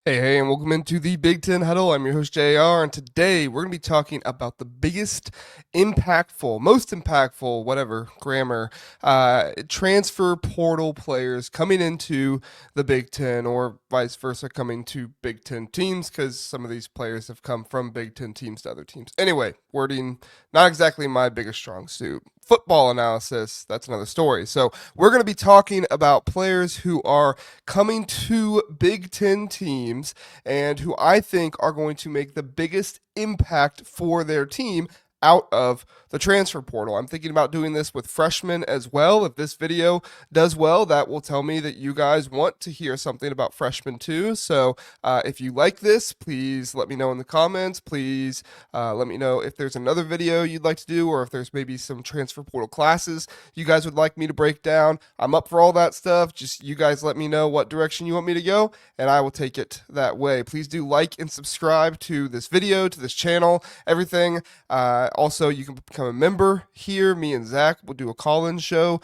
Hey, and welcome into the Big Ten Huddle. I'm your host, JR, and today we're going to be talking about the biggest, most impactful, whatever, grammar, transfer portal players coming into the Big Ten or vice versa coming to Big Ten teams because some of these players have come from Big Ten teams to other teams. Anyway, wording, not exactly my biggest strong suit. Football analysis, that's another story. So we're going to be talking about players who are coming to Big Ten teams and who I think are going to make the biggest impact for their team out of the transfer portal. I'm thinking about doing this with freshmen as well. If this video does well, that will tell me that you guys want to hear something about freshmen too. So if you like this, please let me know in the comments. Please let me know if there's another video you'd like to do, or if there's maybe some transfer portal classes you guys would like me to break down. I'm up for all that stuff. Just you guys let me know what direction you want me to go, and I will take it that way. Please do like and subscribe to this video, to this channel, everything. Also, you can become a member here. Me and Zach will do a call-in show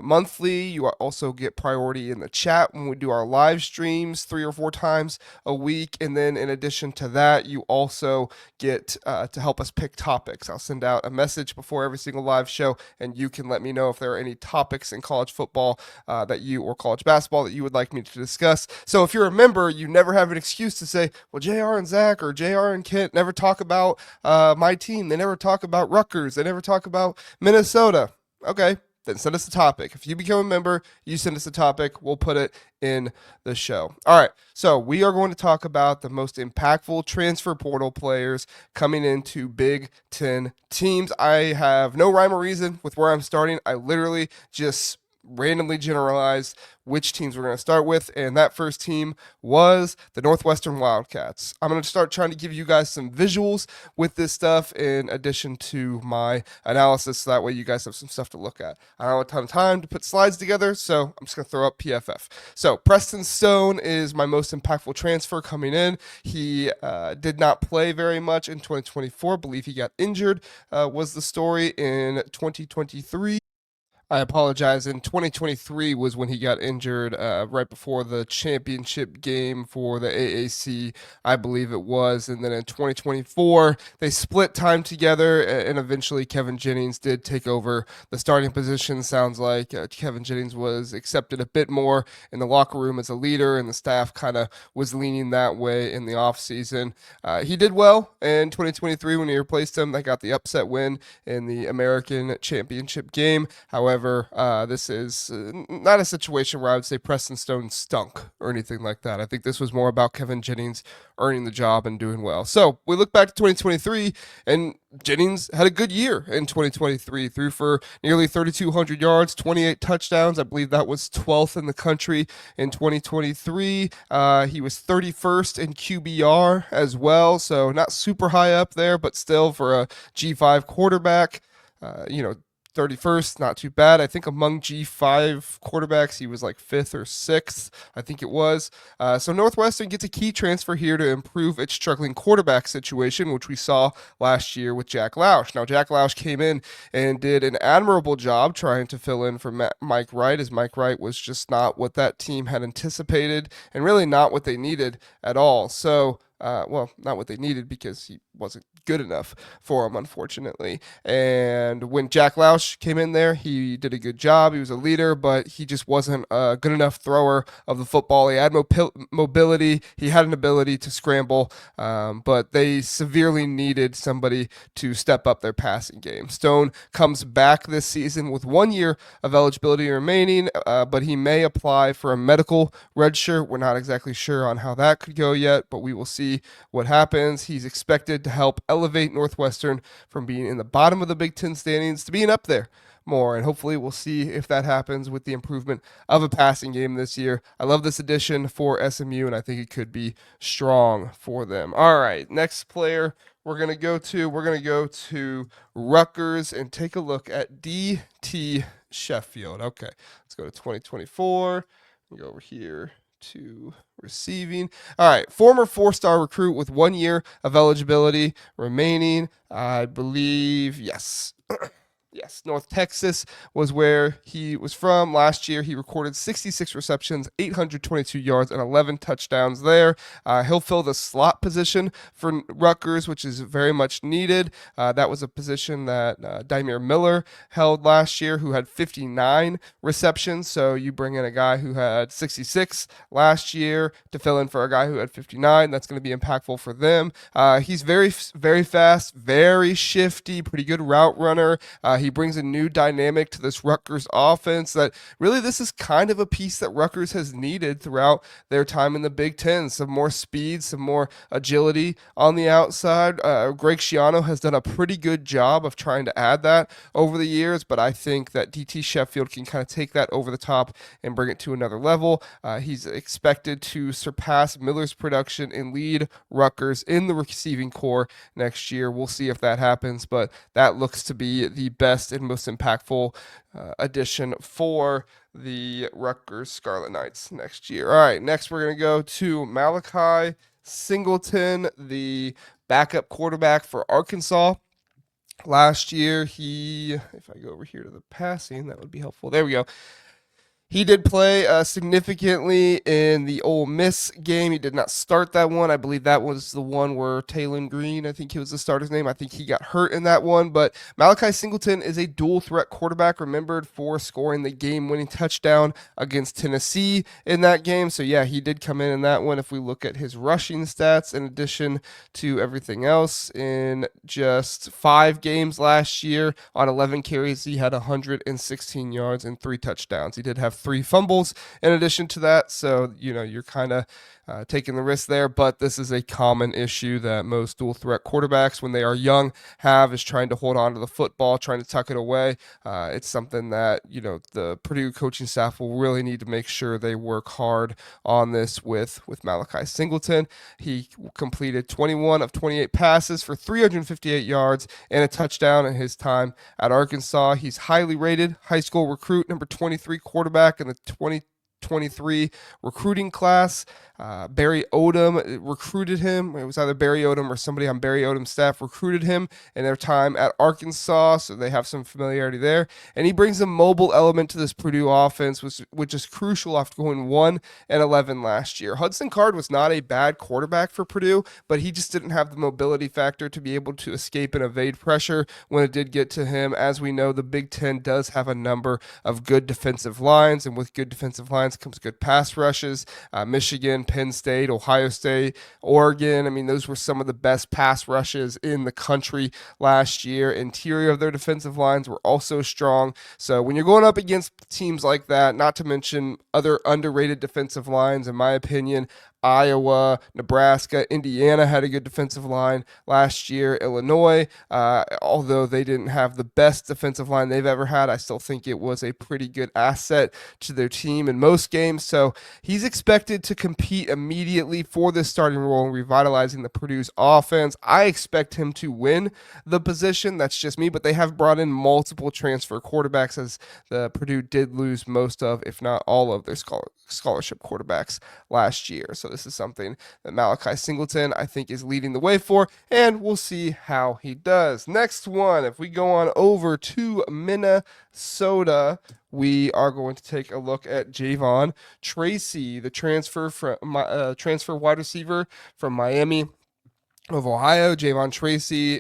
monthly. You also get priority in the chat when we do our live streams 3 or 4 times a week. And then in addition to that, you also get to help us pick topics. I'll send out a message before every single live show, and you can let me know if there are any topics in college football or college basketball that you would like me to discuss. So if you're a member, you never have an excuse to say, well, JR and Zack or JR and Kent never talk about my team. They never talk about Rutgers. They never talk about Minnesota. Okay, then send us a topic. If you become a member, you send us a topic. We'll put it in the show. All right, so we are going to talk about the most impactful transfer portal players coming into Big Ten teams. I have no rhyme or reason with where I'm starting. I literally just randomly generalized which teams we're going to start with, and that first team was the Northwestern Wildcats. I'm going to start trying to give you guys some visuals with this stuff in addition to my analysis, so that way you guys have some stuff to look at. I don't have a ton of time to put slides together, so I'm just going to throw up PFF. So Preston Stone is my most impactful transfer coming in. He did not play very much in 2024. I believe he got injured, was the story in 2023. I apologize. In 2023 was when he got injured, right before the championship game for the AAC, I believe it was. And then in 2024, they split time together, and eventually Kevin Jennings did take over the starting position. Sounds like Kevin Jennings was accepted a bit more in the locker room as a leader, and the staff kind of was leaning that way in the offseason. He did well in 2023 when he replaced him. They got the upset win in the American Championship game. However, this is not a situation where I would say Preston Stone stunk or anything like that. I think this was more about Kevin Jennings earning the job and doing well. So we look back to 2023, and Jennings had a good year in 2023, threw for nearly 3,200 yards, 28 touchdowns. I believe that was 12th in the country in 2023. He was 31st in QBR as well, so not super high up there, but still for a G5 quarterback, you know, 31st, not too bad. I think among G5 quarterbacks, he was like fifth or sixth, I think it was. So Northwestern gets a key transfer here to improve its struggling quarterback situation, which we saw last year with Jack Lausch. Now, Jack Lausch came in and did an admirable job trying to fill in for Mike Wright, as Mike Wright was just not what that team had anticipated and really not what they needed at all. So, not what they needed because he wasn't good enough for him, unfortunately. And when Jack Lausch came in there, he did a good job. He was a leader, but he just wasn't a good enough thrower of the football. He had mobility. He had an ability to scramble, but they severely needed somebody to step up their passing game. Stone comes back this season with 1 year of eligibility remaining, but he may apply for a medical redshirt. We're not exactly sure on how that could go yet, but we will see what happens. He's expected to help elevate Northwestern from being in the bottom of the Big Ten standings to being up there more. And hopefully we'll see if that happens with the improvement of a passing game this year. I love this addition for SMU, and I think it could be strong for them. All right, next player we're going to go to Rutgers and take a look at DT Sheffield. Okay, let's go to 2024. Go over here to receiving. All right, former four-star recruit with 1 year of eligibility remaining. I believe, yes. Yes, North Texas was where he was from. Last year, he recorded 66 receptions, 822 yards, and 11 touchdowns there. He'll fill the slot position for Rutgers, which is very much needed. That was a position that Dymere Miller held last year, who had 59 receptions. So you bring in a guy who had 66 last year to fill in for a guy who had 59. That's going to be impactful for them. He's very fast, very shifty, pretty good route runner. He brings a new dynamic to this Rutgers offense that really this is kind of a piece that Rutgers has needed throughout their time in the Big Ten. Some more speed, some more agility on the outside. Greg Schiano has done a pretty good job of trying to add that over the years, but I think that DT Sheffield can kind of take that over the top and bring it to another level. He's expected to surpass Miller's production and lead Rutgers in the receiving core next year. We'll see if that happens, but that looks to be the best and most impactful addition for the Rutgers Scarlet Knights next year. All right, next we're going to go to Malachi Singleton, the backup quarterback for Arkansas. Last year, if I go over here to the passing, that would be helpful. There we go. He did play significantly in the Ole Miss game. He did not start that one. I believe that was the one where Taylon Green, I think he was the starter's name. I think he got hurt in that one. But Malachi Singleton is a dual threat quarterback, remembered for scoring the game-winning touchdown against Tennessee in that game. So, yeah, he did come in that one. If we look at his rushing stats, in addition to everything else, in just 5 games last year, on 11 carries, he had 116 yards and 3 touchdowns. He did have 3 fumbles in addition to that. So, you're kind of taking the risk there, but this is a common issue that most dual threat quarterbacks, when they are young, have, is trying to hold on to the football, trying to tuck it away. It's something that, the Purdue coaching staff will really need to make sure they work hard on this with Malachi Singleton. He completed 21 of 28 passes for 358 yards and a touchdown in his time at Arkansas. He's highly rated, high school recruit, number 23 quarterback in the 2023 recruiting class. Barry Odom recruited him. It was either Barry Odom or somebody on Barry Odom's staff recruited him in their time at Arkansas, so they have some familiarity there. And he brings a mobile element to this Purdue offense, which is crucial after going 1-11 last year. Hudson Card was not a bad quarterback for Purdue, but he just didn't have the mobility factor to be able to escape and evade pressure when it did get to him. As we know, the Big Ten does have a number of good defensive lines, and with good defensive lines comes good pass rushes. Michigan, Penn State, Ohio State, Oregon. I mean, those were some of the best pass rushes in the country last year. Interior of their defensive lines were also strong. So when you're going up against teams like that, not to mention other underrated defensive lines, in my opinion, Iowa, Nebraska, Indiana had a good defensive line last year. Illinois, although they didn't have the best defensive line they've ever had, I still think it was a pretty good asset to their team in most games. So he's expected to compete immediately for this starting role in revitalizing the Purdue's offense. I expect him to win the position. That's just me, but they have brought in multiple transfer quarterbacks, as the Purdue did lose most of, if not all of, their scholarship quarterbacks last year. So this is something that Malachi Singleton, I think, is leading the way for, and we'll see how he does. Next one, if we go on over to Minnesota, we are going to take a look at Javon Tracy, the transfer wide receiver from Miami of Ohio. Javon Tracy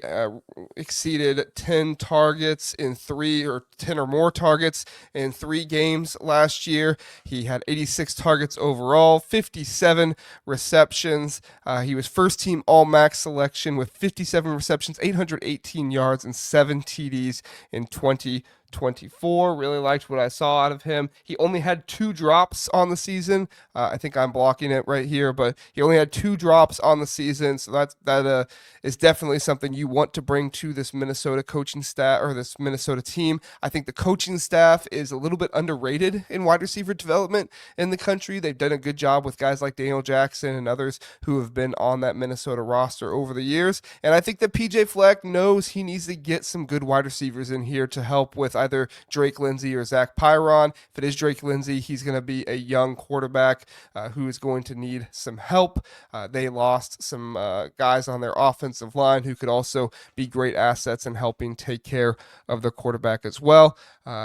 exceeded 10 targets in 3, or 10 or more targets in 3 games last year. He had 86 targets overall, 57 receptions. He was first team All-MAC selection with 57 receptions, 818 yards, and 7 TDs in 2024. Really liked what I saw out of him. He only had 2 drops on the season. I think I'm blocking it right here, but he only had 2 drops on the season. So that is definitely something you want to bring to this Minnesota coaching staff, or this Minnesota team. I think the coaching staff is a little bit underrated in wide receiver development in the country. They've done a good job with guys like Daniel Jackson and others who have been on that Minnesota roster over the years. And I think that PJ Fleck knows he needs to get some good wide receivers in here to help with either Drake Lindsey or Zach Pyron. If it is Drake Lindsey, he's going to be a young quarterback who is going to need some help. They lost some guys on their offensive line who could also be great assets in helping take care of the quarterback as well.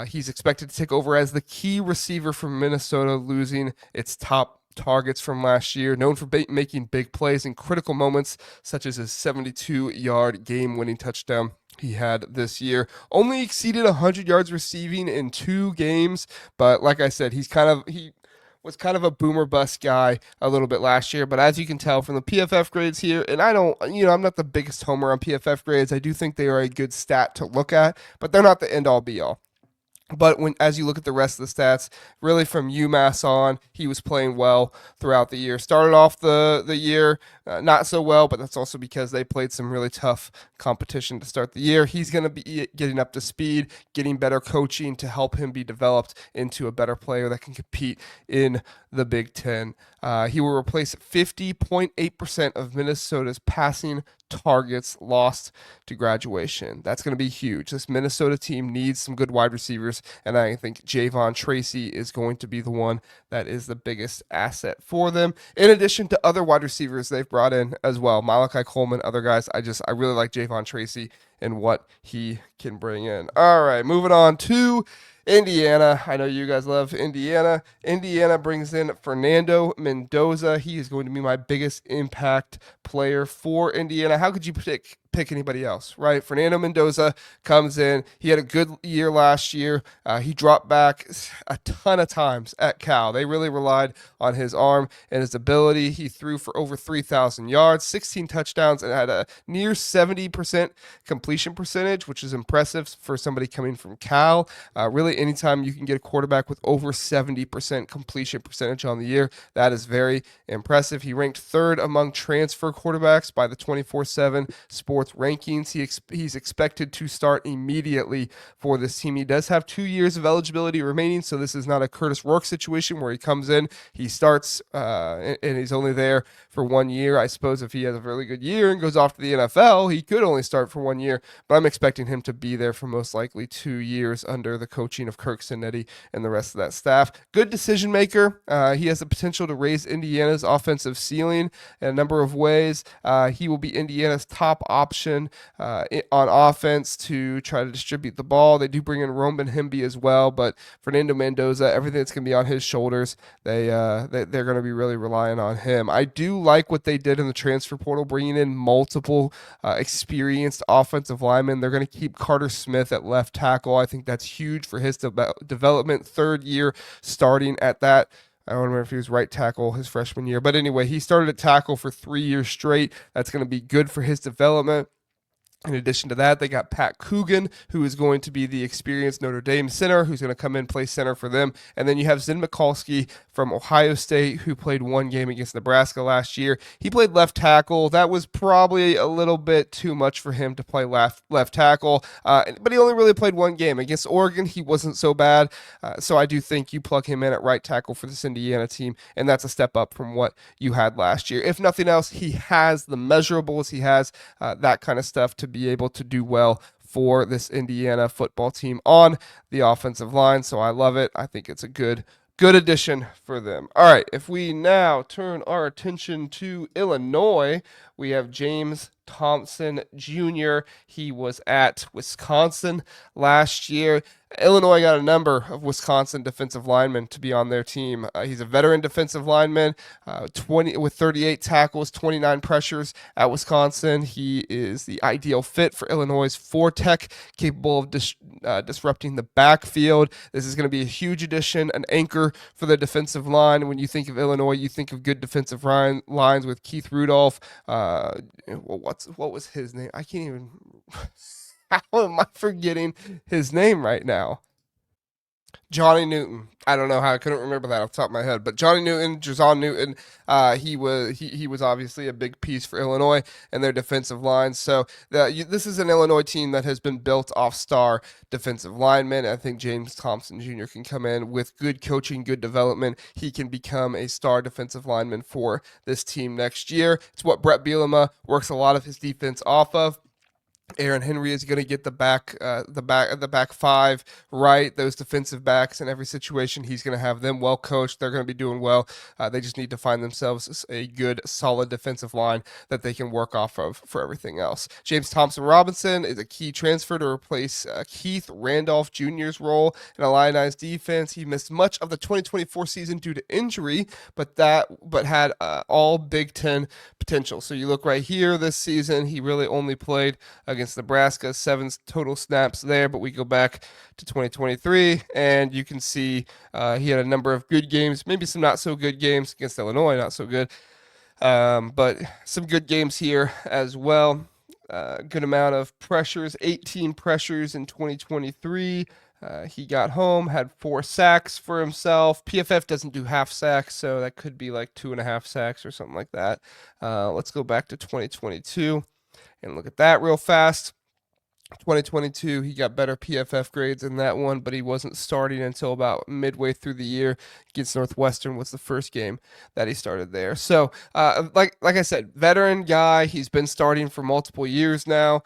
He's expected to take over as the key receiver from Minnesota, losing its top targets from last year, known for making big plays in critical moments, such as his 72-yard game-winning touchdown he had this year. Only exceeded 100 yards receiving in 2 games, but like I said, he was kind of a boomer bust guy a little bit last year, but as you can tell from the PFF grades here, and I'm not the biggest homer on PFF grades. I do think they are a good stat to look at, but they're not the end all be all. But as you look at the rest of the stats, really from UMass on, he was playing well throughout the year. Started off the year not so well, but that's also because they played some really tough competition to start the year. He's going to be getting up to speed, getting better coaching to help him be developed into a better player that can compete in the Big Ten. He will replace 50.8% of Minnesota's passing targets lost to graduation. That's going to be huge. This Minnesota team needs some good wide receivers, and I think Javon, Tracy is going to be the one that is the biggest asset for them, in addition to other wide receivers they've brought in as well. Malachi Coleman, other guys. I really like Javon Tracy and what he can bring in. All right, moving on to Indiana. I know you guys love Indiana. Indiana brings in Fernando Mendoza. He is going to be my biggest impact player for Indiana. How could you pick anybody else, right? Fernando Mendoza comes in. He had a good year last year. He dropped back a ton of times at Cal. They really relied on his arm and his ability. He threw for over 3,000 yards, 16 touchdowns, and had a near 70% completion percentage, which is impressive for somebody coming from Cal. Really, anytime you can get a quarterback with over 70% completion percentage on the year, that is very impressive. He ranked 3rd among transfer quarterbacks by the 24/7 Sports rankings. He's expected to start immediately for this team. He does have 2 years of eligibility remaining, so this is not a Curtis Rourke situation where he comes in, he starts, and he's only there for 1 year. I suppose if he has a really good year and goes off to the NFL, he could only start for 1 year, but I'm expecting him to be there for most likely 2 years under the coaching of Kirk Cinetti and the rest of that staff. Good decision maker. He has the potential to raise Indiana's offensive ceiling in a number of ways. He will be Indiana's top option on offense to try to distribute the ball. They do bring in Roman Himby as well, but Fernando Mendoza, everything that's going to be on his shoulders, they're going to be really relying on him. I do like what they did in the transfer portal, bringing in multiple experienced offensive linemen. They're going to keep Carter Smith at left tackle. I think that's huge for his development. 3rd year starting at that. I don't remember if he was right tackle his freshman year. But anyway, he started at tackle for 3 years straight. That's going to be good for his development. In addition to that, they got Pat Coogan, who is going to be the experienced Notre Dame center, who's going to come in play center for them. And then you have Zin Mikulski from Ohio State, who played 1 game against Nebraska last year. He played left tackle. That was probably a little bit too much for him to play left tackle, but he only really played 1 game. Against Oregon, he wasn't so bad. So I do think you plug him in at right tackle for this Indiana team, and that's a step up from what you had last year. If nothing else, he has the measurables. He has that kind of stuff to be able to do well for this Indiana football team on the offensive line. So I love it. I think it's a good addition for them. All right, if we now turn our attention to Illinois, we have James Thompson Jr. He was at Wisconsin last year. Illinois got a number of Wisconsin defensive linemen to be on their team. He's a veteran defensive lineman, 38 tackles, 29 pressures at Wisconsin. He is the ideal fit for Illinois' 4-tech, capable of disrupting the backfield. This is going to be a huge addition, an anchor for the defensive line. When you think of Illinois, you think of good defensive lines with Keith Rudolph. What was his name? I can't even. How am I forgetting his name right now? Johnny Newton. I don't know how I couldn't remember that off the top of my head, but Johnny Newton, Jazon Newton, he was obviously a big piece for Illinois and their defensive line. So this is an Illinois team that has been built off star defensive linemen. I think James Thompson Jr. can come in with good coaching, good development. He can become a star defensive lineman for this team next year. It's what Brett Bielema works a lot of his defense off of. Aaron Henry is going to get the back five right. Those defensive backs in every situation, he's going to have them well coached. They're going to be doing well. They just need to find themselves a good, solid defensive line that they can work off of for everything else. James Thompson Robinson is a key transfer to replace Keith Randolph Jr.'s role in Illini's defense. He missed much of the 2024 season due to injury, but had all Big Ten potential. So you look right here this season, he really only played against Nebraska, 7 total snaps there, but we go back to 2023 and you can see he had a number of good games, maybe some not so good games against Illinois, not so good, but some good games here as well. Good amount of pressures, 18 pressures in 2023. He got home, had 4 sacks for himself. PFF doesn't do half sacks, so that could be like 2.5 sacks or something like that. Let's go back to 2022 and look at that real fast. 2022, he got better PFF grades in that one, but he wasn't starting until about midway through the year. Against Northwestern was the first game that he started there. So, like I said, veteran guy. He's been starting for multiple years now.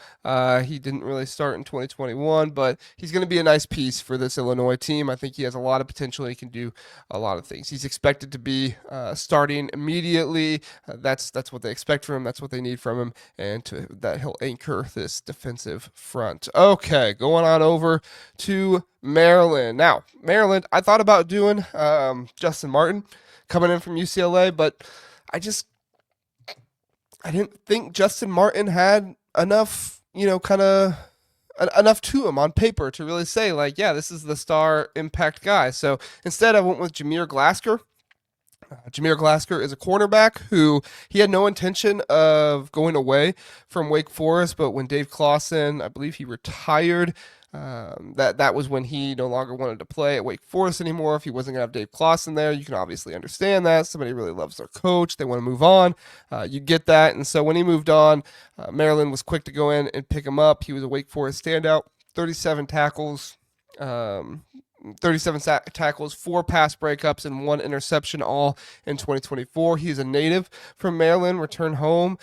He didn't really start in 2021, but he's going to be a nice piece for this Illinois team. I think he has a lot of potential. He can do a lot of things. He's expected to be starting immediately. That's what they expect from him. That's what they need from him, and that he'll anchor this defensive front. Okay, going on over to Maryland. Now, Maryland, I thought about doing Justin Martin coming in from UCLA, but I didn't think Justin Martin had enough, enough to him on paper to really say, like, yeah, this is the star impact guy. So instead, I went with Jameer Glasker. Jameer Glasker is a cornerback who he had no intention of going away from Wake Forest, but when Dave Clawson, I believe he retired, that was when he no longer wanted to play at Wake Forest anymore. If he wasn't going to have Dave Clawson there, you can obviously understand that. Somebody really loves their coach. They want to move on. You get that. And so when he moved on, Maryland was quick to go in and pick him up. He was a Wake Forest standout, 37 tackles, 37 tackles, 4 pass breakups, and 1 interception, all in 2024. He's a native from Maryland, returned home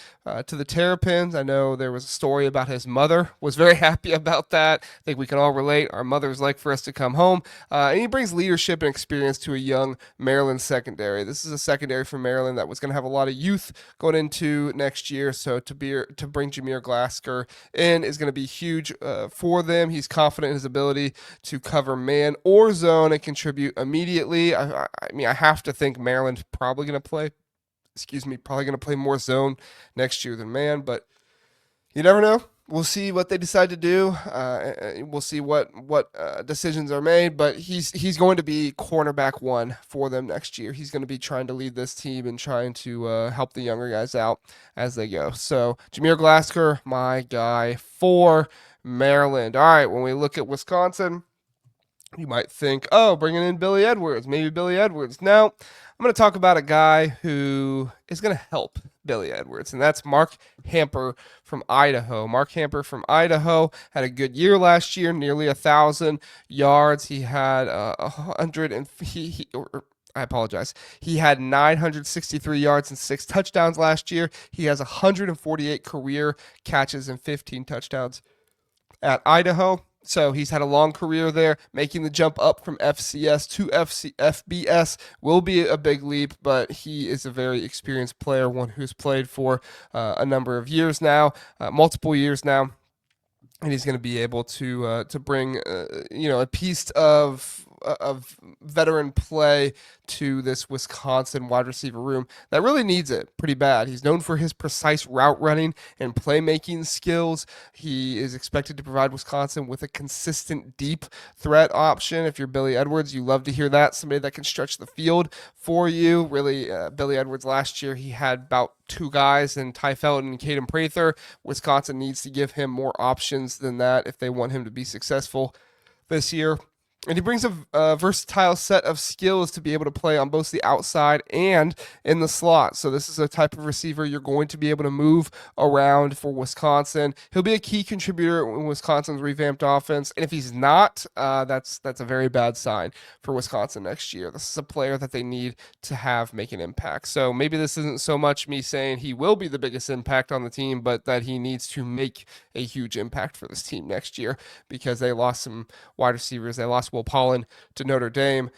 to the Terrapins. I know there was a story about his mother, was very happy about that. I think we can all relate. Our mothers like for us to come home. And he brings leadership and experience to a young Maryland secondary. This is a secondary from Maryland that was going to have a lot of youth going into next year. So to bring Jameer Glasker in is going to be huge for them. He's confident in his ability to cover man or zone and contribute immediately. I mean, I have to think Maryland's probably going to play more zone next year than man, but you never know. We'll see what they decide to do. We'll see what decisions are made, but he's going to be cornerback 1 for them next year. He's going to be trying to lead this team and trying to help the younger guys out as they go. So Jameer Glasker, my guy for Maryland. All right, when we look at Wisconsin, you might think, oh, bringing in Billy Edwards, maybe Billy Edwards. Now, I'm going to talk about a guy who is going to help Billy Edwards, and that's Mark Hamper from Idaho. Mark Hamper from Idaho had a good year last year, nearly 1,000 yards. He had 100 and I apologize. He had 963 yards and 6 touchdowns last year. He has 148 career catches and 15 touchdowns at Idaho. So he's had a long career there. Making the jump up from FCS to FBS will be a big leap, but he is a very experienced player, one who's played for a number of years now, multiple years now, and he's going to be able to bring a piece of veteran play to this Wisconsin wide receiver room that really needs it pretty bad. He's known for his precise route running and playmaking skills. He is expected to provide Wisconsin with a consistent deep threat option. If you're Billy Edwards, you love to hear that. Somebody that can stretch the field for you. Really, Billy Edwards last year, he had about 2 guys in Ty Felton and Caden Prather. Wisconsin needs to give him more options than that if they want him to be successful this year. And he brings a versatile set of skills to be able to play on both the outside and in the slot. So this is a type of receiver you're going to be able to move around for Wisconsin. He'll be a key contributor in Wisconsin's revamped offense. And if he's not, that's a very bad sign for Wisconsin next year. This is a player that they need to have make an impact. So maybe this isn't so much me saying he will be the biggest impact on the team, but that he needs to make a huge impact for this team next year because they lost some wide receivers. They lost Will Pollen to Notre Dame.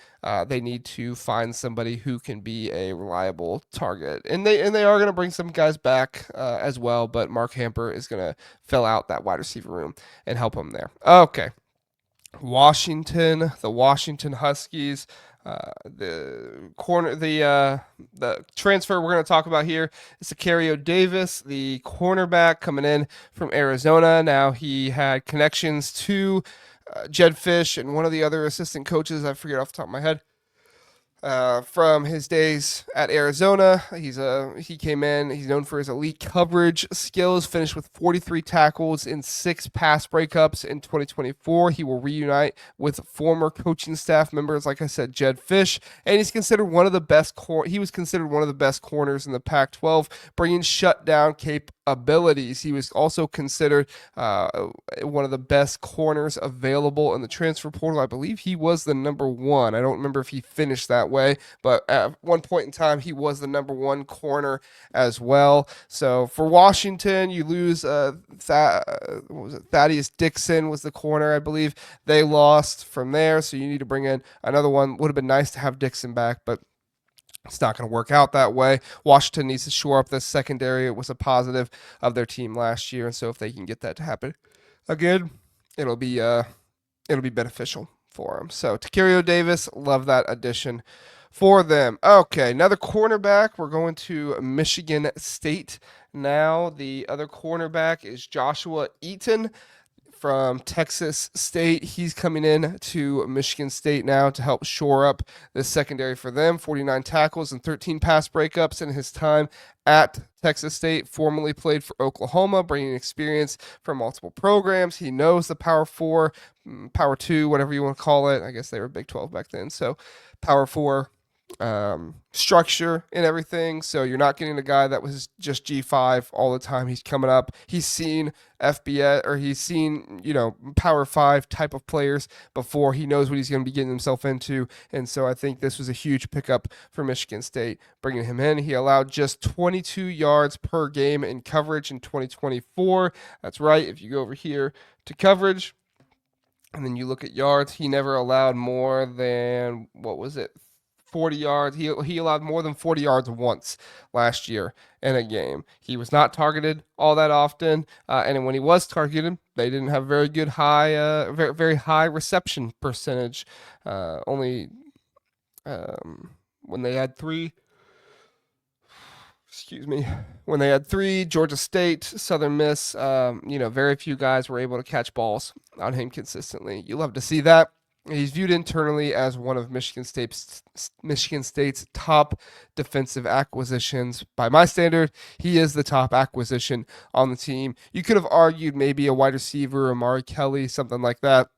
They need to find somebody who can be a reliable target, and they are going to bring some guys back as well. But Mark Hamper is going to fill out that wide receiver room and help them there. Okay, the Washington Huskies. The transfer we're going to talk about here is Tacario Davis, the cornerback coming in from Arizona. Now he had connections to Jed Fish and one of the other assistant coaches. I forget off the top of my head. From his days at Arizona, he came in. He's known for his elite coverage skills. Finished with 43 tackles in 6 pass breakups in 2024. He will reunite with former coaching staff members, like I said, Jed Fish, and he's considered one of the best. He was considered one of the best corners in the Pac-12, bringing shutdown capabilities. He was also considered one of the best corners available in the transfer portal. I believe he was the number one. I don't remember if he finished that way, but at one point in time, he was the number one corner as well. So for Washington, you lose Thaddeus Dixon was the corner, I believe. They lost from there, so you need to bring in another one. Would have been nice to have Dixon back, but it's not going to work out that way. Washington needs to shore up this secondary. It was a positive of their team last year, and so if they can get that to happen again, it'll be beneficial for them. So Tacario Davis, love that addition for them. Okay, another cornerback. We're going to Michigan State now. The other cornerback is Joshua Eaton from Texas State. He's coming in to Michigan State now to help shore up the secondary for them. 49 tackles and 13 pass breakups in his time at Texas State. Formerly played for Oklahoma, bringing experience from multiple programs. He knows the Power 4, Power 2, whatever you want to call it. I guess they were Big 12 back then. So Power 4 structure and everything. So you're not getting a guy that was just G5 all the time. He's coming up. He's seen FBS or he's seen, Power 5 type of players before. He knows what he's going to be getting himself into. And so I think this was a huge pickup for Michigan State, bringing him in. He allowed just 22 yards per game in coverage in 2024. That's right. If you go over here to coverage and then you look at yards, he never allowed more than, 40 yards. He allowed more than 40 yards once last year in a game. He was not targeted all that often, and when he was targeted, they didn't have very good very high reception percentage. Only when they had three. When they had 3, Georgia State, Southern Miss, very few guys were able to catch balls on him consistently. You love to see that. He's viewed internally as one of Michigan State's top defensive acquisitions. By my standard, he is the top acquisition on the team. You could have argued maybe a wide receiver, Amari Kelly, something like that.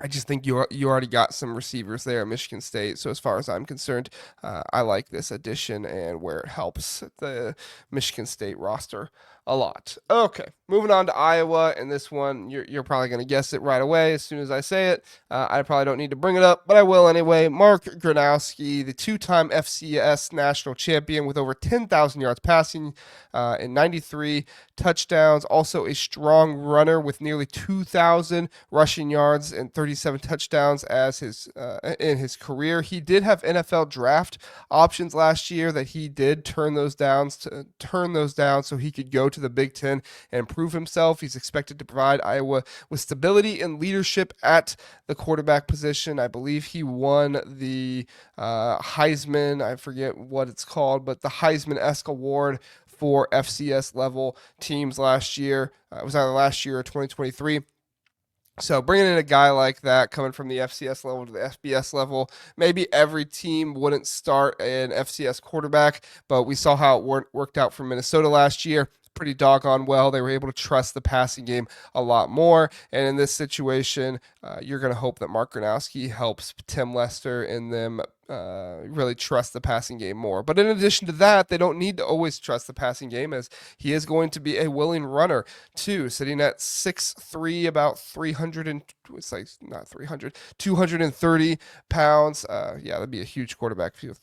I just think you already got some receivers there at Michigan State. So as far as I'm concerned, I like this addition and where it helps the Michigan State roster a lot. Okay, moving on to Iowa, and this one you're probably going to guess it right away as soon as I say it. I probably don't need to bring it up, but I will anyway. Mark Gronowski, the 2-time FCS national champion with over 10,000 yards passing and 93 touchdowns. Also a strong runner with nearly 2,000 rushing yards and 37 touchdowns as in his career. He did have NFL draft options last year that he did turn those down so he could go to the Big Ten and prove himself. He's expected to provide Iowa with stability and leadership at the quarterback position. I believe he won the Heisman, I forget what it's called, but the Heisman-esque award for FCS level teams last year. It was either last year or 2023. So bringing in a guy like that coming from the FCS level to the FBS level, maybe every team wouldn't start an FCS quarterback, but we saw how it worked out for Minnesota last year. pretty doggone well. They were able to trust the passing game a lot more. And in this situation, you're going to hope that Mark Gronowski helps Tim Lester and them really trust the passing game more. But in addition to that, they don't need to always trust the passing game, as he is going to be a willing runner too, sitting at 6'3", about 300 and it's like not 300, 230 pounds. Yeah, that'd be a huge quarterback if you have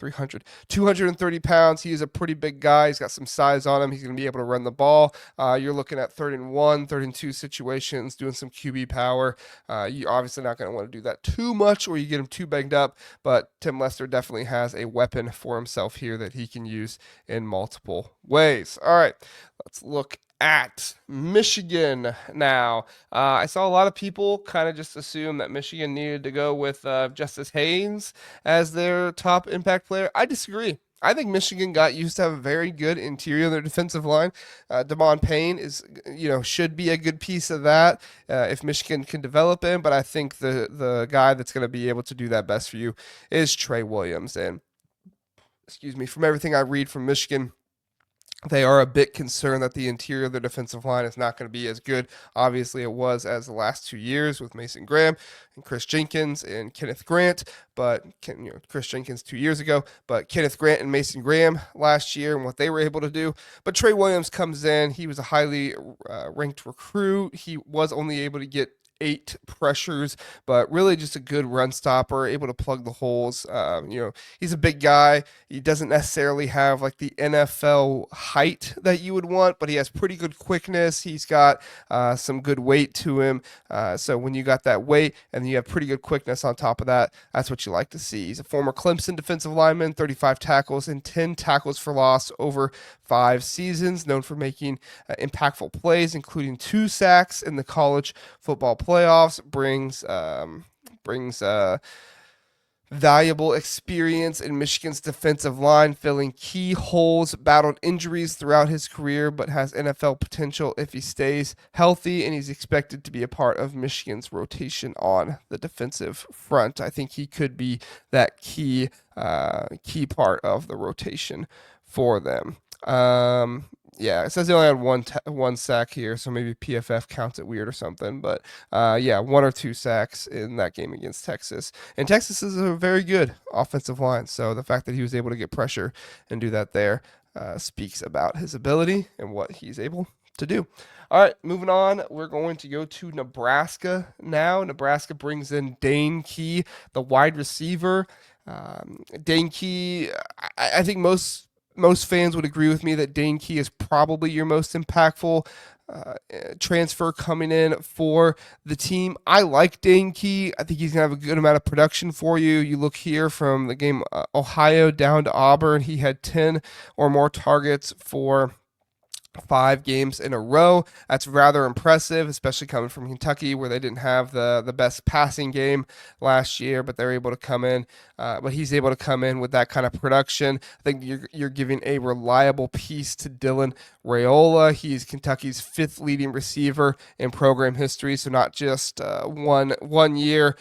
230 pounds. He is a pretty big guy. He's got some size on him. He's going to be able to run the ball. You're looking at 3rd and 1, 3rd and 2 situations, doing some QB power. You're obviously not going to want to do that too much, or you get him too banged up. But Tim Lester definitely has a weapon for himself here that he can use in multiple ways. All right, let's look at Michigan now. I saw a lot of people kind of just assume that Michigan needed to go with Justice Haynes as their top impact player. I disagree. I think Michigan got used to have a very good interior of their defensive line. Devon Payne should be a good piece of that if Michigan can develop him. But I think the guy that's going to be able to do that best for you is Trey Williams. And from everything I read from Michigan, they are a bit concerned that the interior of the defensive line is not going to be as good. Obviously, it was as the last 2 years with Mason Graham and Chris Jenkins and Kenneth Grant. But Chris Jenkins 2 years ago, but Kenneth Grant and Mason Graham last year and what they were able to do. But Trey Williams comes in. He was a highly ranked recruit. He was only able to get 8 pressures, but really just a good run stopper, able to plug the holes. He's a big guy. He doesn't necessarily have like the NFL height that you would want, but he has pretty good quickness. He's got some good weight to him. So when you got that weight and you have pretty good quickness on top of that, that's what you like to see. He's a former Clemson defensive lineman, 35 tackles and 10 tackles for loss over 5 seasons, known for making impactful plays, including 2 sacks in the college football playoffs. Brings valuable experience in Michigan's defensive line, filling key holes, battled injuries throughout his career, but has NFL potential if he stays healthy, and he's expected to be a part of Michigan's rotation on the defensive front. I think he could be that key part of the rotation for them. Yeah, it says he only had one sack here, so maybe PFF counts it weird or something. But 1 or 2 sacks in that game against Texas. And Texas is a very good offensive line, so the fact that he was able to get pressure and do that there speaks about his ability and what he's able to do. All right, moving on, we're going to go to Nebraska now. Nebraska brings in Dane Key, the wide receiver. Dane Key, I think most fans would agree with me that Dane Key is probably your most impactful transfer coming in for the team. I like Dane Key. I think he's going to have a good amount of production for you. You look here from the game Ohio down to Auburn, he had 10 or more targets for 5 games in a row. That's rather impressive, especially coming from Kentucky, where they didn't have the best passing game last year, but they're able to come in. But he's able to come in with that kind of production. I think you're giving a reliable piece to Dylan Raiola. He's Kentucky's 5th leading receiver in program history, so not just one year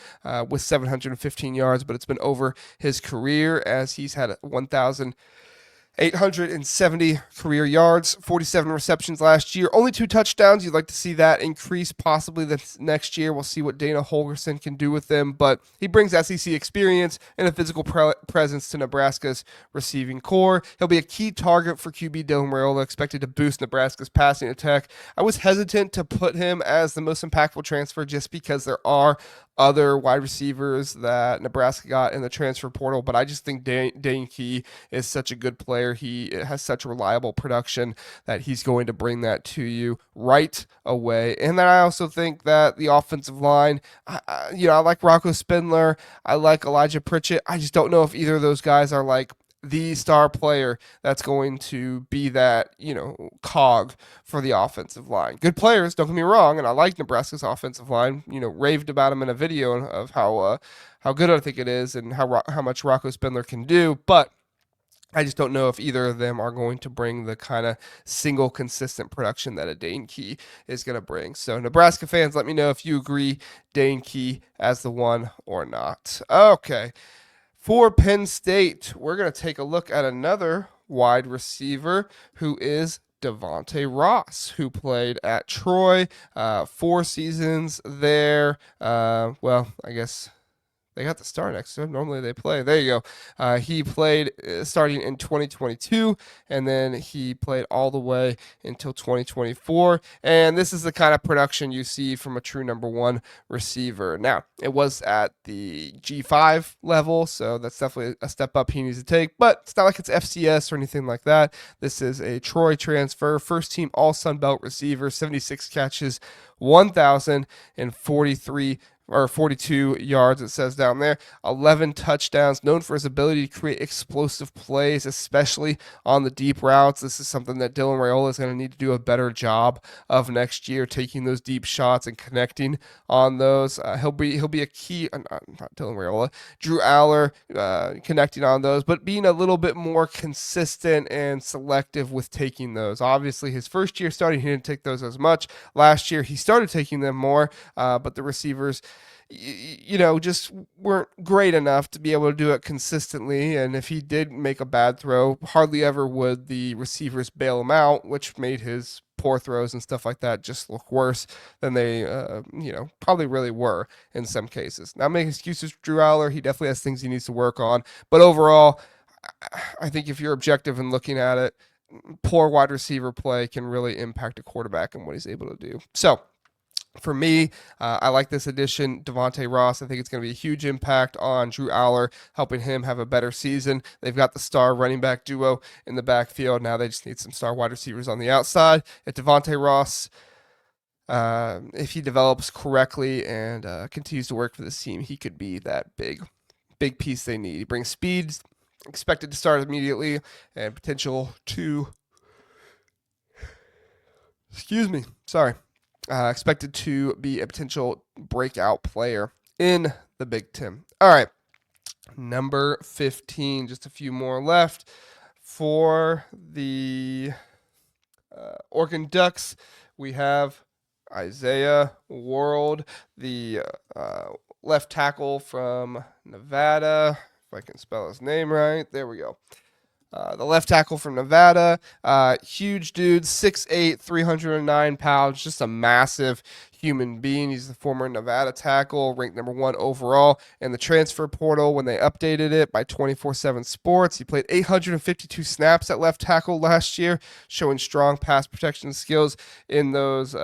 with 715 yards, but it's been over his career, as he's had 1,870 career yards, 47 receptions last year, only 2 touchdowns. You'd like to see that increase possibly this next year. We'll see what Dana Holgorsen can do with them, but he brings SEC experience and a physical presence to Nebraska's receiving core. He'll be a key target for QB Dylan Raiola, expected to boost Nebraska's passing attack. I was hesitant to put him as the most impactful transfer just because there are other wide receivers that Nebraska got in the transfer portal, but I just think Dane Key is such a good player. He has such reliable production that he's going to bring that to you right away. And then I also think that the offensive line, I like Rocco Spindler. I like Elijah Pritchett. I just don't know if either of those guys are like the star player that's going to be that, cog for the offensive line. Good players, don't get me wrong, and I like Nebraska's offensive line. Raved about him in a video of how good I think it is and how much Rocco Spindler can do, but I just don't know if either of them are going to bring the kind of single consistent production that a Dane Key is going to bring. So Nebraska fans, let me know if you agree Dane Key as the one or not. Okay. For Penn State, we're going to take a look at another wide receiver who is Devonte Ross, who played at Troy, 4 seasons there. I guess they got the start next to him. Normally they play. There you go. He played starting in 2022, and then he played all the way until 2024. And this is the kind of production you see from a true number one receiver. Now, it was at the G5 level, so that's definitely a step up he needs to take. But it's not like it's FCS or anything like that. This is a Troy transfer, first team All Sun Belt receiver, 76 catches, 1,043 or 42 yards, it says down there, 11 touchdowns, known for his ability to create explosive plays, especially on the deep routes. This is something that Dylan Raiola is going to need to do a better job of next year, taking those deep shots and connecting on those. He'll be a key, not Dylan Raiola, Drew Aller, connecting on those, but being a little bit more consistent and selective with taking those. Obviously, his first year starting, he didn't take those as much. Last year, he started taking them more, but the receivers just weren't great enough to be able to do it consistently. And if he did make a bad throw, hardly ever would the receivers bail him out, which made his poor throws and stuff like that just look worse than they, probably really were in some cases. Not making excuses for Drew Aller. He definitely has things he needs to work on. But overall, I think if you're objective in looking at it, poor wide receiver play can really impact a quarterback and what he's able to do. So, for me, I like this addition, Devonte Ross. I think it's going to be a huge impact on Drew Aller, helping him have a better season. They've got the star running back duo in the backfield. Now they just need some star wide receivers on the outside. If Devonte Ross, if he develops correctly and continues to work for this team, he could be that big piece they need. He brings speed, expected to start immediately, and potential to... expected to be a potential breakout player in the Big Ten. All right, number 15, just a few more left. For the Oregon Ducks, we have Isaiah World, the left tackle from Nevada, if I can spell his name right. There we go. The left tackle from Nevada, huge dude, 6'8", 309 pounds, just a massive human being. He's the former Nevada tackle, ranked number 1 overall in the transfer portal when they updated it by 24/7 Sports. He played 852 snaps at left tackle last year, showing strong pass protection skills in those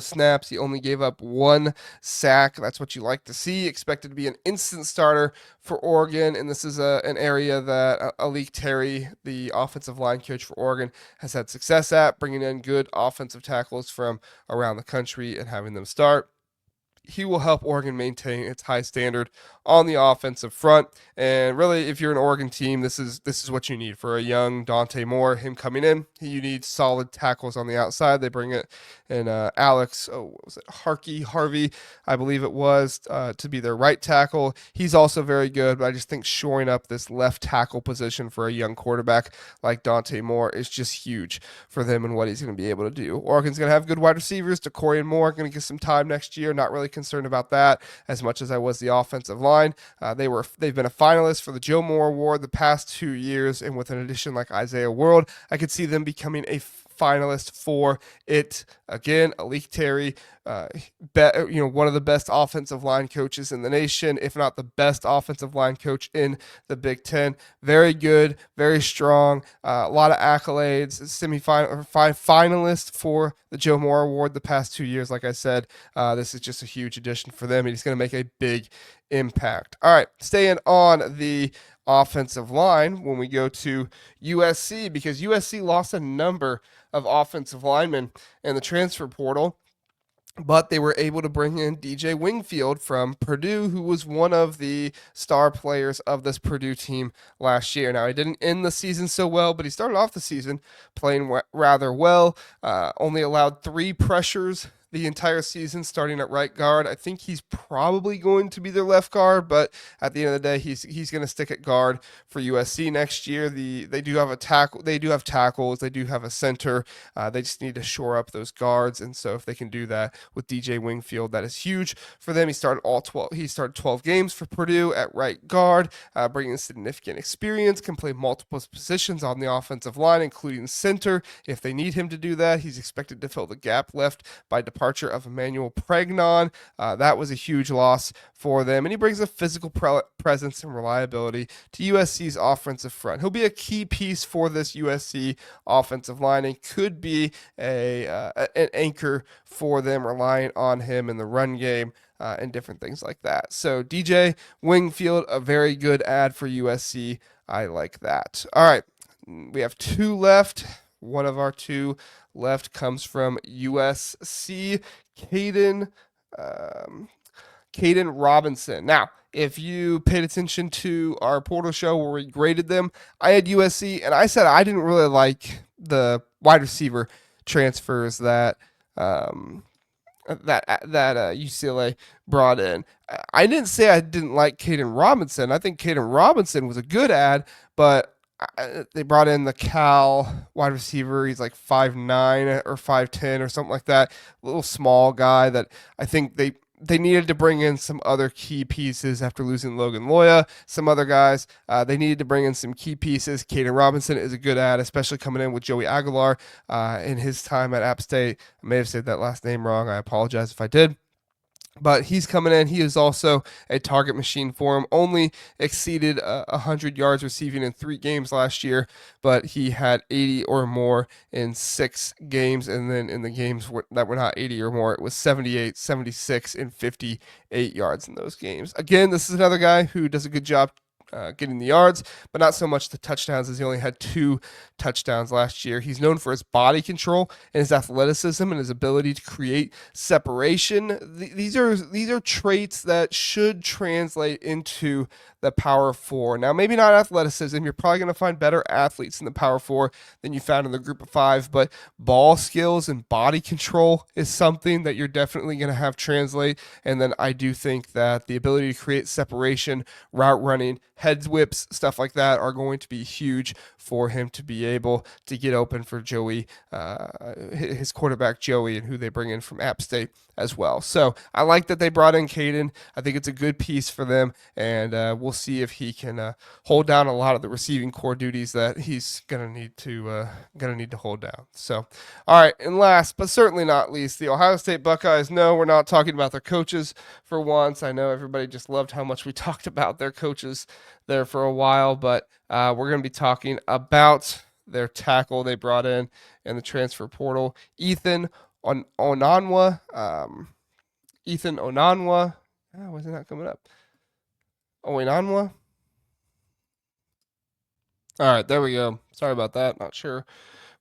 snaps. He only gave up 1 sack. That's what you like to see. Expected to be an instant starter for Oregon, and this is an area that Alik Terry, the offensive line coach for Oregon, has had success at, bringing in good offensive tackles from around the country and having them start. He will help Oregon maintain its high standard on the offensive front. And really, if you're an Oregon team, this is what you need for a young Dante Moore. Him coming in, you need solid tackles on the outside. They bring it in Alex, Harvey, I believe it was, to be their right tackle. He's also very good, but I just think shoring up this left tackle position for a young quarterback like Dante Moore is just huge for them and what he's going to be able to do. Oregon's going to have good wide receivers. Tacario and Moore going to get some time next year. Not really concerned about that as much as I was the offensive line. They've been a finalist for the Joe Moore Award the past 2 years, and with an addition like Isaiah World, I could see them becoming a finalist for it again. Alik Terry, one of the best offensive line coaches in the nation, if not the best offensive line coach in the Big Ten. Very good, very strong, a lot of accolades. Finalist for the Joe Moore Award the past 2 years. Like I said, this is just a huge addition for them, and he's going to make a big impact. All right, staying on the offensive line when we go to USC, because USC lost a number of offensive linemen in the transfer portal, but they were able to bring in DJ Wingfield from Purdue, who was one of the star players of this Purdue team last year. Now, he didn't end the season so well, but he started off the season playing rather well, only allowed 3 pressures the entire season starting at right guard. I think he's probably going to be their left guard, but at the end of the day, he's going to stick at guard for USC next year. They do have a tackle. They do have tackles. They do have a center. They just need to shore up those guards, and so if they can do that with DJ Wingfield, that is huge for them. He started all 12. He started 12 games for Purdue at right guard, bringing significant experience. Can play multiple positions on the offensive line, including center if they need him to do that. He's expected to fill the gap left by departure of Emmanuel Pregnon. That was a huge loss for them, and he brings a physical presence and reliability to USC's offensive front. He'll be a key piece for this USC offensive line and could be an anchor for them, relying on him in the run game and different things like that. So DJ Wingfield, a very good ad for USC. I like that. All right, we have two left. One of our two left comes from USC, Kaedin Robinson. Now, if you paid attention to our portal show where we graded them, I had USC, and I said I didn't really like the wide receiver transfers that UCLA brought in. I didn't say I didn't like Kaedin Robinson. I think Kaedin Robinson was a good ad, but they brought in the Cal wide receiver. He's like 5'9" or 5'10" or something like that. A little small guy that I think they needed to bring in some other key pieces after losing Logan Loya. Some other guys, they needed to bring in some key pieces. Kaedin Robinson is a good ad, especially coming in with Joey Aguilar in his time at App State. I may have said that last name wrong. I apologize if I did. But he's coming in. He is also a target machine for him. Only exceeded 100 yards receiving in 3 games last year, but he had 80 or more in 6 games. And then in the games that were not 80 or more, it was 78, 76, and 58 yards in those games. Again, this is another guy who does a good job getting the yards, but not so much the touchdowns, as he only had 2 touchdowns last year. He's known for his body control and his athleticism and his ability to create separation. These are traits that should translate into the Power 4. Now, maybe not athleticism. You're probably going to find better athletes in the Power 4 than you found in the Group of 5, but ball skills and body control is something that you're definitely going to have translate. And then I do think that the ability to create separation, route running, head whips, stuff like that are going to be huge for him to be able to get open for Joey, his quarterback Joey, and who they bring in from App State as well. So I like that they brought in Kaedin. I think it's a good piece for them, and we'll see if he can hold down a lot of the receiving core duties that he's gonna need to hold down. So, all right, and last but certainly not least, the Ohio State Buckeyes. No, we're not talking about their coaches for once. I know everybody just loved how much we talked about their coaches there for a while, but we're going to be talking about their tackle they brought in the transfer portal, Ethan Onianwa. Ethan Onianwa. Why is it not coming up? Onianwa. All right, there we go. Sorry about that. Not sure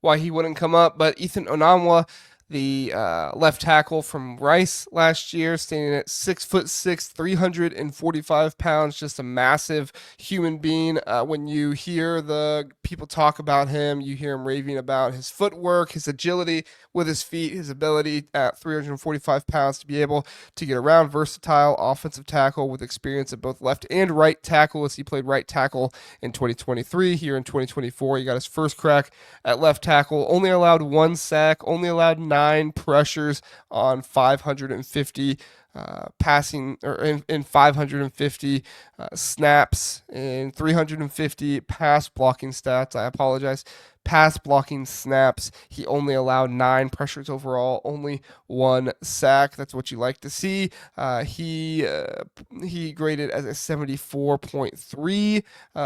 why he wouldn't come up, but Ethan Onianwa, the left tackle from Rice last year, standing at 6'6", 345 pounds, just a massive human being. When you hear the people talk about him, you hear him raving about his footwork, his agility with his feet, his ability at 345 pounds to be able to get around, versatile offensive tackle with experience at both left and right tackle, as he played right tackle in 2023. Here in 2024, he got his first crack at left tackle, only allowed 1 sack, only allowed 9 pressures on 550 passing, or in 550 snaps, and 350 pass blocking stats. I apologize. Pass blocking snaps. He only allowed 9 pressures overall, only 1 sack. That's what you like to see. He graded as a 74.3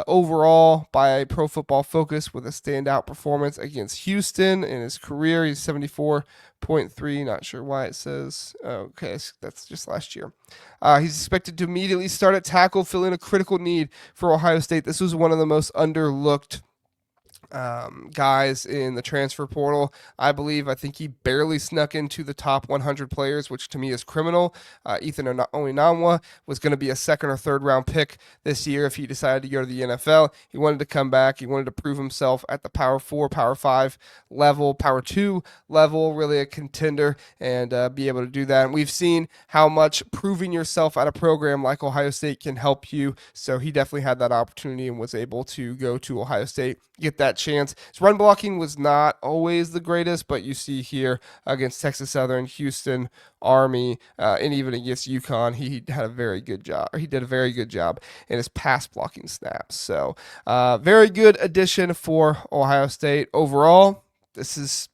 overall by Pro Football Focus, with a standout performance against Houston in his career. He's 74.3. Not sure why it says. Okay, that's just last year. He's expected to immediately start at tackle, filling a critical need for Ohio State. This was one of the most underlooked guys in the transfer portal. I think he barely snuck into the top 100 players, which to me is criminal. Ethan Onianwa was going to be a second or third round pick this year if he decided to go to the NFL. He wanted to come back. He wanted to prove himself at the Power 4, Power 5 level, Power 2 level, really a contender, and be able to do that. And we've seen how much proving yourself at a program like Ohio State can help you. So he definitely had that opportunity and was able to go to Ohio State, get that chance. His run blocking was not always the greatest, but you see here against Texas Southern, Houston, Army, and even against UConn, he had a very good job. He did a very good job in his pass blocking snaps. So, very good addition for Ohio State overall. This is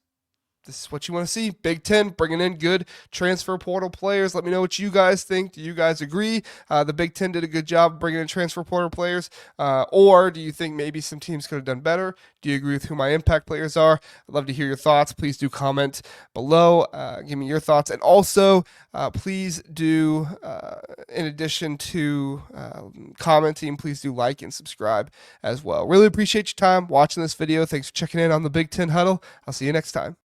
what you want to see. Big Ten bringing in good transfer portal players. Let me know what you guys think. Do you guys agree the Big Ten did a good job bringing in transfer portal players? Or do you think maybe some teams could have done better? Do you agree with who my impact players are? I'd love to hear your thoughts. Please do comment below. Give me your thoughts. And also, please do, in addition to commenting, please do like and subscribe as well. Really appreciate your time watching this video. Thanks for checking in on the Big Ten Huddle. I'll see you next time.